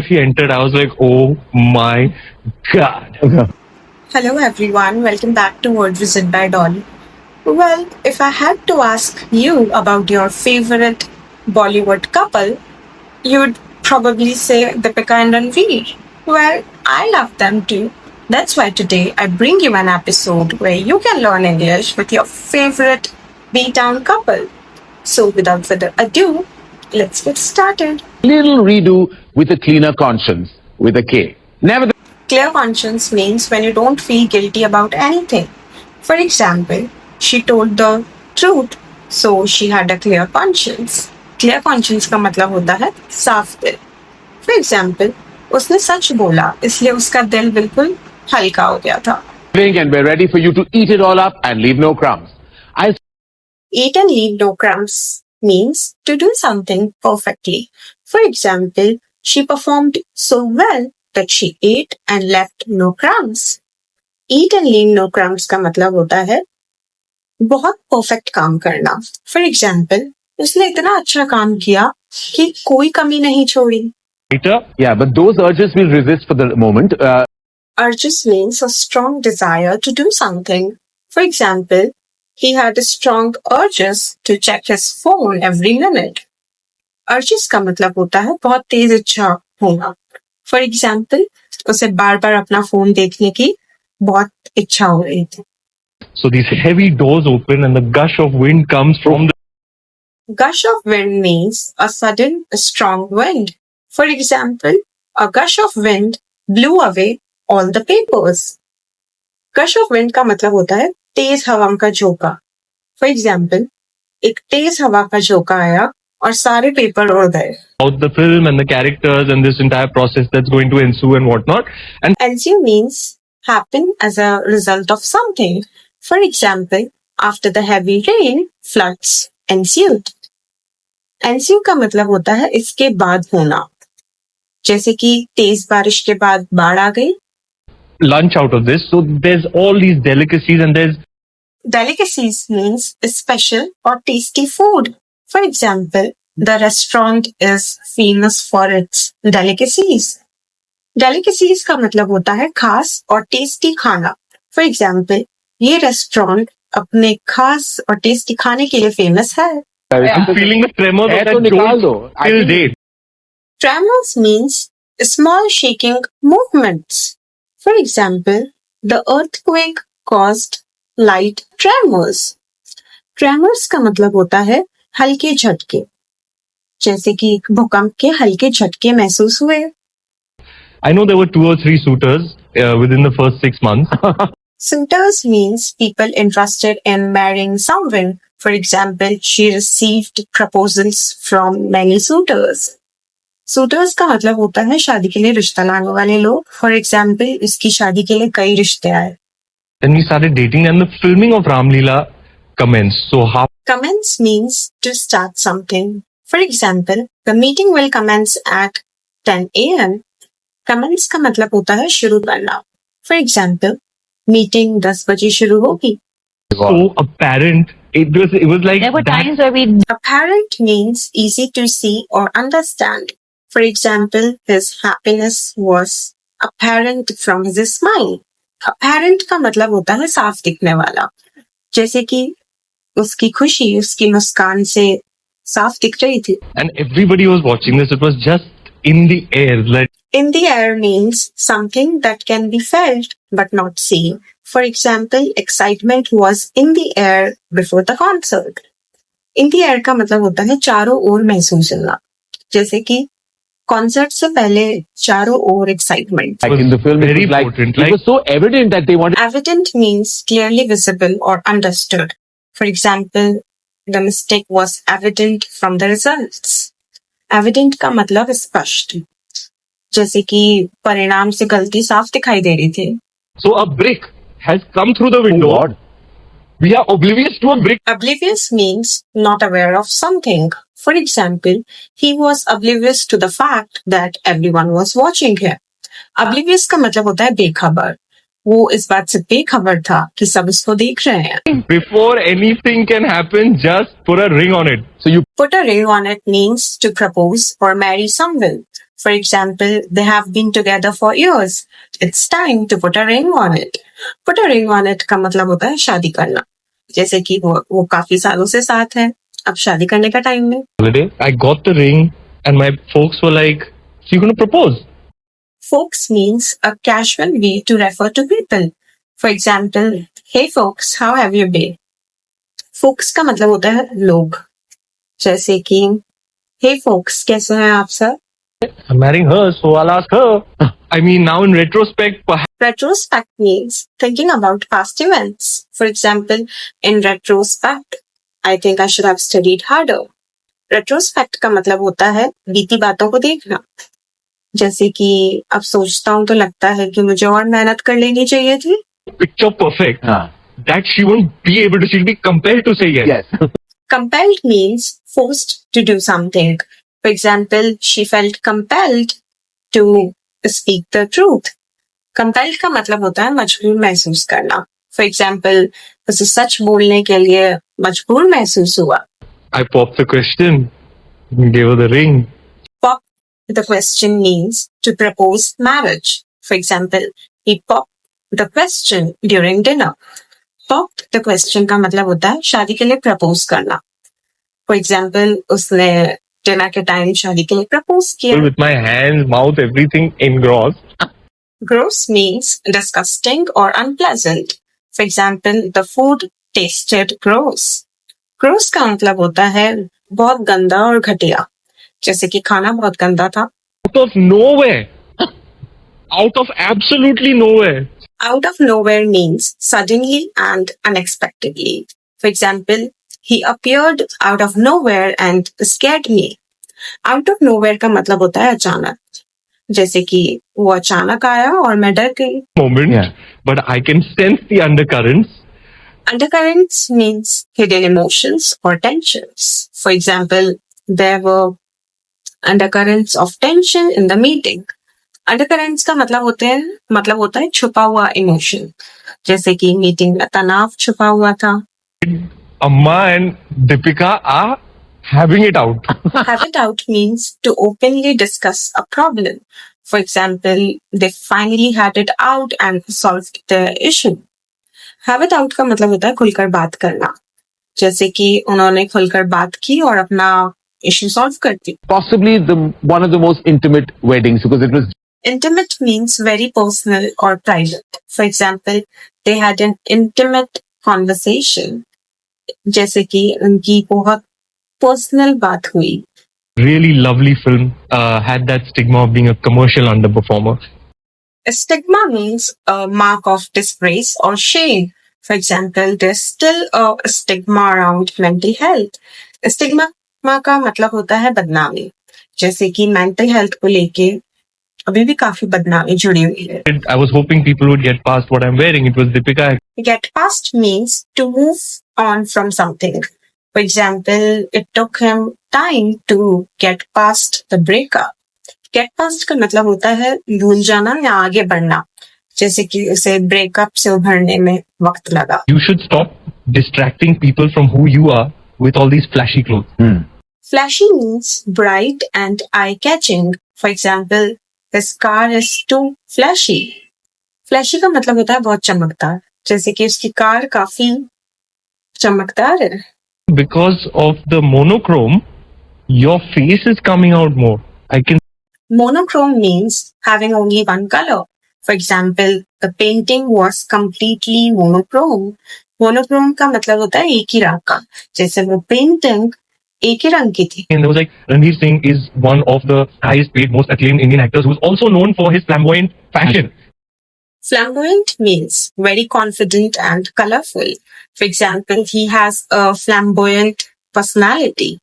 he entered, I was like, oh my god. Hello everyone, welcome back to Word Visit by Dolly. Well, if I had to ask you about your favorite Bollywood couple, you'd probably say Deepika and Ranveer. Well, I love them too. That's why today I bring you an episode where you can learn English with your favorite B-Town couple. So without further ado, let's get started. Little redo with a cleaner conscience, with a K. Never. Clear conscience means when you don't feel guilty about anything. For example, she told the truth, so she had a clear conscience. Clear conscience का मतलब होता है साफ दिल. For example, उसने सच बोला, इसलिए उसका दिल बिल्कुल हल्का हो गया था. And we're ready for you to eat it all up and leave no crumbs. Eat and leave no crumbs means to do something perfectly. For example, she performed so well that she ate and left no crumbs. Eat and leave no crumbs का मतलब होता है बहुत perfect काम करना. For example, उसने इतना अच्छा काम किया कि कोई कमी नहीं छोड़ी. Yeah, but those urges will resist for the moment. Urges means a strong desire to do something. For example, he had a strong urges to check his phone every minute. Urges का मतलब होता है बहुत तेज इच्छा होना. For example, उसे बार बार अपना phone देखने की बहुत इच्छा हो रही थी. So these heavy doors open and the gush of wind comes from the Gush of wind means a sudden, strong wind. For example, a gush of wind blew away all the papers. Gush of wind का मतलब होता है तेज हवा का झोंका. For example, एक तेज हवा का झोंका आया और सारे पेपर उड़ गए. about the film and the characters and this entire process that's going to ensue and whatnot. And Ensue means happen as a result of something. For example, after the heavy rain, floods ensued. Ensue का मतलब होता है इसके बाद होना. जैसे कि तेज बारिश के बाद बाढ़ आ गई. lunch out of this. So there's all these delicacies and there's Delicacies means special or tasty food. For example, the restaurant is famous for its delicacies. Delicacies का मतलब होता है खास और टेस्टी खाना. For example, ये रेस्टोरेंट अपने खास और टेस्टी खाने के लिए फेमस है. I'm feeling the tremors Air of to that निकाल drone दो. I till think- date. Tremors means small shaking movements. For example, the earthquake caused light tremors. Tremors का मतलब होता है हल्के झटके. जैसे कि भूकंप के हल्के झटके महसूस हुए. I know there were 2 or 3 suitors within the first 6 months. Suitors means people interested in marrying someone. For example, she received proposals from many suitors. Suitors का मतलब होता है शादी के लिए रिश्ता लाने वाले लोग. For example, इसकी शादी के लिए कई रिश्ते आए. Then we started dating and the filming of Ram Leela commenced. So half Commence means to start something. For example, the meeting will commence at 10 a.m. Commence का मतलब होता है शुरू करना. For example, meeting 10 बजे शुरू होगी. so apparent. It was like There were that. times where we Apparent means easy to see or understand. For example, his happiness was apparent from his smile. Apparent का मतलब होता है साफ दिखने वाला. जैसे कि उसकी खुशी उसकी मुस्कान से साफ दिख रही थी. And everybody was watching this. It was just in the air. Like In the air means something that can be felt but not seen. For example, excitement was in the air before the concert. In the air का मतलब होता है चारों ओर महसूस होना. जैसे कि concert से पहले चारों ओर excitement. Like in the film, Very it was like potent, it like- was so evident that they wanted. Evident means clearly visible or understood. For example, the mistake was evident from the results. Evident का मतलब स्पष्ट. जैसे कि परिणाम से गलती साफ दिखाई दे रही थी. so, a brick has come through the window. Oh, God. We are oblivious to a brick. Oblivious means not aware of something. For example, he was oblivious to the fact that everyone was watching him. Oblivious का मतलब होता है बेखबर. वो इस बात से बेखबर था कि सब इसको देख रहे हैं. Before anything can happen, just put a ring on it. So you Put a ring on it means to propose or marry someone. For example, they have been together for years. It's time to put a ring on it. Put a ring on it का मतलब होता है शादी करना. जैसे कि वो काफी सालों से साथ है. अब शादी करने का टाइम है. Holiday, I got the ring and my folks were like, so you're going to propose? Folks means a casual way to refer to people. For example, hey folks, how have you been? Folks का मतलब होता है लोग. जैसे कि hey folks, कैसे हैं आप सब? I'm marrying her, so I'll ask her. I mean, now in retrospect, perhaps Retrospect means thinking about past events. For example, in retrospect, I think I should have studied harder. Retrospect का मतलब होता है बीती बातों को देखना. जैसे कि अब सोचता हूँ तो लगता है कि मुझे और मेहनत कर लेनी चाहिए थी. picture perfect that she won't be able to, she'll be compelled to say yes. Yes. Compelled means forced to do something. For example, she felt compelled to speak the truth. Compelled का मतलब होता है मजबूर महसूस करना. For example, उसे सच बोलने के लिए मजबूर महसूस हुआ. I popped the question, gave her the ring. Pop the question means to propose marriage. For example, he popped the question during dinner. Pop the question का मतलब होता है शादी के लिए propose करना. For example, उसने dinner के time शादी के लिए propose किया. With my hands, mouth, everything engrossed. Gross means disgusting or unpleasant. For example, the food tasted gross. Gross का मतलब होता है बहुत गंदा और घटिया. जैसे कि खाना बहुत गंदा था. Out of nowhere. Out of absolutely nowhere. Out of nowhere means suddenly and unexpectedly. For example, he appeared out of nowhere and scared me. Out of nowhere का मतलब होता है अचानक. जैसे कि वो अचानक आया और मैं डर गई. Moment, Yeah. but I can sense the undercurrents. Undercurrents means hidden emotions or tensions. For example, there were undercurrents of tension in the meeting. Undercurrents का मतलब होता है छुपा हुआ इमोशन. जैसे कि मीटिंग में तनाव छुपा हुआ था. Amma and Deepika are having it out. Have it out means to openly discuss a problem. For example, they finally had it out and solved the issue. Have it out का मतलब होता है खुलकर बात करना. जैसे कि उन्होंने खुलकर बात की और अपना इश्यू सॉल्व कर दी. Possibly one of the most intimate weddings because it was Intimate means very personal or private. For example, they had an intimate conversation. जैसे कि उनकी बहुत पर्सनल बात हुई. Really lovely film. Had that stigma of being a commercial underperformer. Stigma means a mark of disgrace or shame. For example, there's still a stigma around mental health. Stigma का मतलब होता है बदनामी. जैसे कि mental health को लेके अभी भी काफी बदनामी जुड़ी हुई है. I was hoping people would get past what I'm wearing. It was Deepika. Get past means to move on from something. For example, it took him time to get past the breakup. Get past का मतलब होता है भूल जाना या आगे बढ़ना. जैसे कि उसे ब्रेकअप से उभरने में वक्त लगा. You should stop distracting people from who you are with all these flashy clothes. Flashy means bright and eye-catching. For example, his car is too flashy. Flashy का मतलब होता है बहुत चमकदार. जैसे कि उसकी कार काफी चमकदार है. Because of the monochrome, your face is coming out more. I can Monochrome means having only one color. For example, the painting was completely monochrome. Monochrome का मतलब होता है एक ही रंग का. जैसे वो पेंटिंग एक ही रंग की थी. and there was like Ranveer Singh is one of the highest paid, most acclaimed Indian actors who's also known for his flamboyant fashion. Flamboyant means very confident and colorful. For example, he has a flamboyant personality.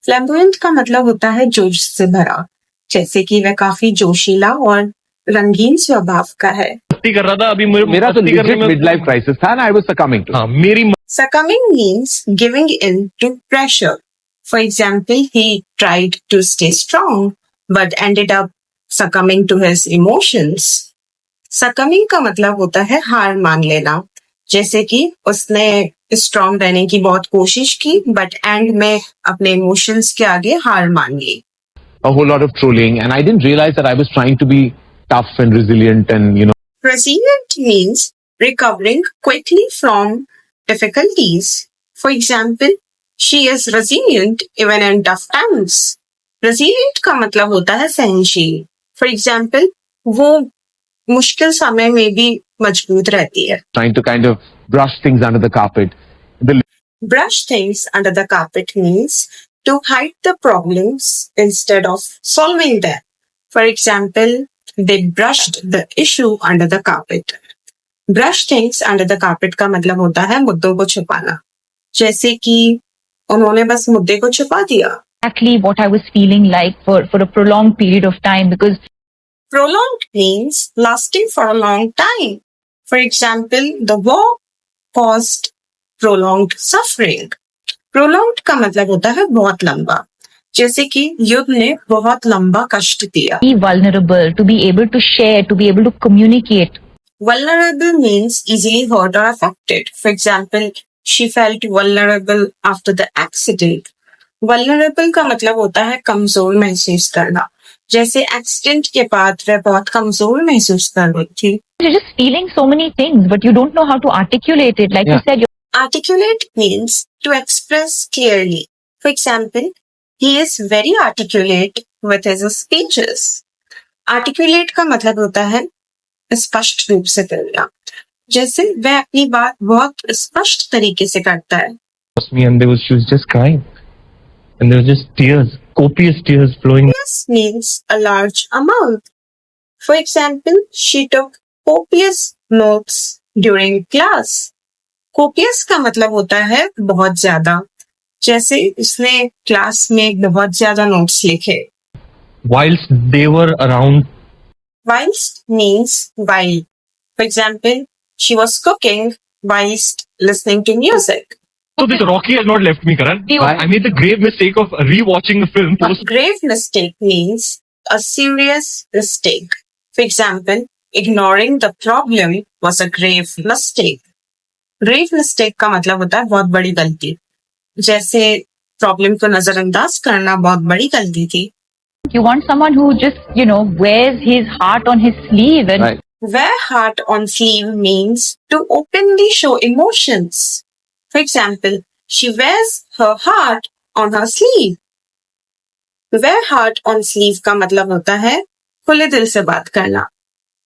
Flamboyant का मतलब होता है जोश से भरा. जैसे कि वह काफी जोशीला और रंगीन स्वभाव का है. मस्ती कर रहा था अभी मेरा तो मस्ती करने legit में- midlife crisis था and I was succumbing to it. हाँ, मेरी Succumbing means giving in to pressure. For example, he tried to stay strong but ended up succumbing to his emotions. Succumbing का मतलब होता है हार मान लेना. जैसे कि उसने स्ट्रांग रहने की बहुत कोशिश की बट एंड में अपने इमोशंस के आगे हार मान ली. a whole lot of trolling, and I didn't realize that I was trying to be tough and resilient and, Resilient means recovering quickly from difficulties. For example, she is resilient even in tough times. Resilient का मतलब होता है सहनशील. For example, वो मुश्किल समय में भी मजबूत रहती है. trying to kind of brush things under the carpet. The Brush things under the carpet means to hide the problems instead of solving them. For example, they brushed the issue under the carpet. Brush things under the carpet का मतलब होता है मुद्दों को छुपाना. जैसे कि उन्होंने बस मुद्दे को छुपा दिया. Exactly what I was feeling like for a prolonged period of time, because Prolonged means lasting for a long time. For example, the war caused prolonged suffering. Prolonged का मतलब होता है बहुत लंबा. जैसे कि युद्ध ने बहुत लंबा कष्ट दिया. be vulnerable, to be able to share, to be able to communicate. Vulnerable means easily hurt or affected. For example, she felt vulnerable after the accident. Vulnerable का मतलब होता है कमजोर महसूस करना. जैसे एक्सीडेंट के बाद वह बहुत कमजोर महसूस कर रही थी. You're just feeling so many things, but you don't know how to articulate it. Like you Yeah. said, Articulate means to express clearly. For example, he is very articulate with his speeches. Articulate का मतलब होता है स्पष्ट रूप से करना. जैसे वह अपनी बात बहुत स्पष्ट तरीके से करता है. Me and she was just crying. And there were just tears, copious tears flowing. Copious means a large amount. For example, she took copious notes during class. Copious का मतलब होता है बहुत ज्यादा. जैसे उसने क्लास में बहुत ज्यादा नोट्स लिखे. Whilst they were around, Whilst means while. For example, she was cooking whilst listening to music. so this Rocky has not left me, Karan. Why? I made the grave mistake of rewatching the film A post. grave mistake means a serious mistake. For example, ignoring the problem was a grave mistake. Grave mistake का मतलब होता है बहुत बड़ी गलती. जैसे problem को नजरअंदाज करना बहुत बड़ी गलती थी. you want someone who just, wears his heart on his sleeve and right. Wear heart on sleeve means to openly show emotions. For example, she wears her heart on her sleeve. Wear heart on sleeve का मतलब होता है खुले दिल से बात करना.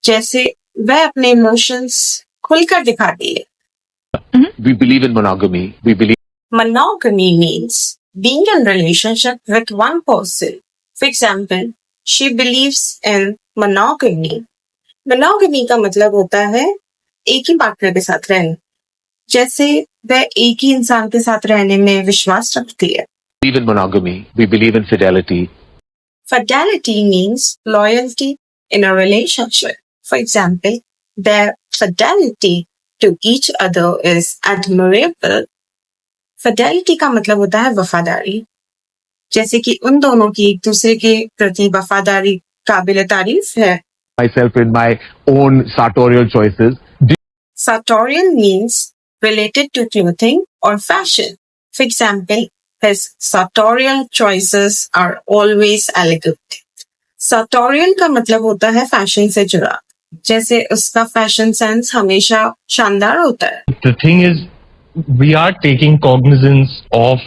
जैसे वह अपने इमोशंस खुलकर दिखाती है. We believe in monogamy. We believe Monogamy means being in relationship with one person. For example, she believes in monogamy. Monogamy का मतलब होता है एक ही पार्टनर के साथ रहना. जैसे वह एक ही इंसान के साथ रहने में विश्वास रखती है. in monogamy. We believe in fidelity. Fidelity means loyalty in a relationship. For example, their fidelity to each other is admirable. Fidelity का मतलब होता है वफादारी. जैसे कि उन दोनों की एक दूसरे के प्रति वफादारी काबिल तारीफ है. Myself in my own sartorial choices. Sartorial means related to clothing or fashion. For example, his sartorial choices are always elegant. Sartorial का मतलब होता है फैशन से जुड़ा. जैसे उसका फैशन सेंस हमेशा शानदार होता है. The thing is, we are taking cognizance of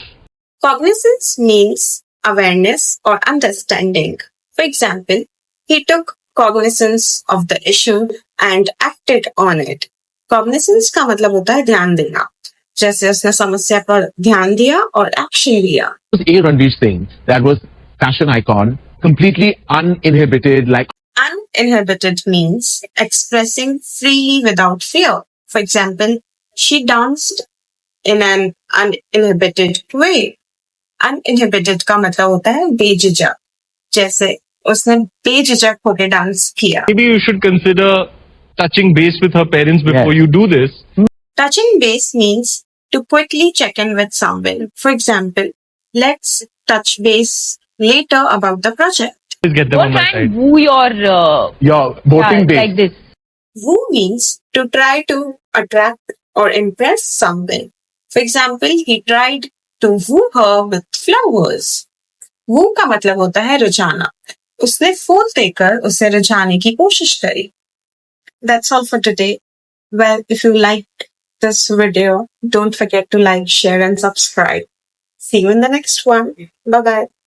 Cognizance means awareness or understanding. For example, he took cognizance of the issue and acted on it. Cognizance का मतलब होता है ध्यान देना. जैसे उसने समस्या पर ध्यान दिया और एक्शन लिया. It was A. Ranveer Singh, that was fashion icon, completely uninhibited, like Uninhibited means expressing freely without fear. For example, she danced in an uninhibited way. Uninhibited का मतलब होता है बेझिझक. जैसे उसने बेझिझक होकर डांस किया. maybe you should consider touching base with her parents before Yes. you do this. Touching base means to quickly check in with someone. For example, let's touch base later about the project. Please get them on don't my try and side. woo your your voting base. like this. Woo means to try to attract or impress someone. For example, he tried to woo her with flowers. वू का मतलब होता है रुझाना. उसने phone देकर उसे रुझाने की कोशिश करी. That's all for today. Well, if you liked this video, don't forget to like, share and subscribe. See you in the next one. Bye bye.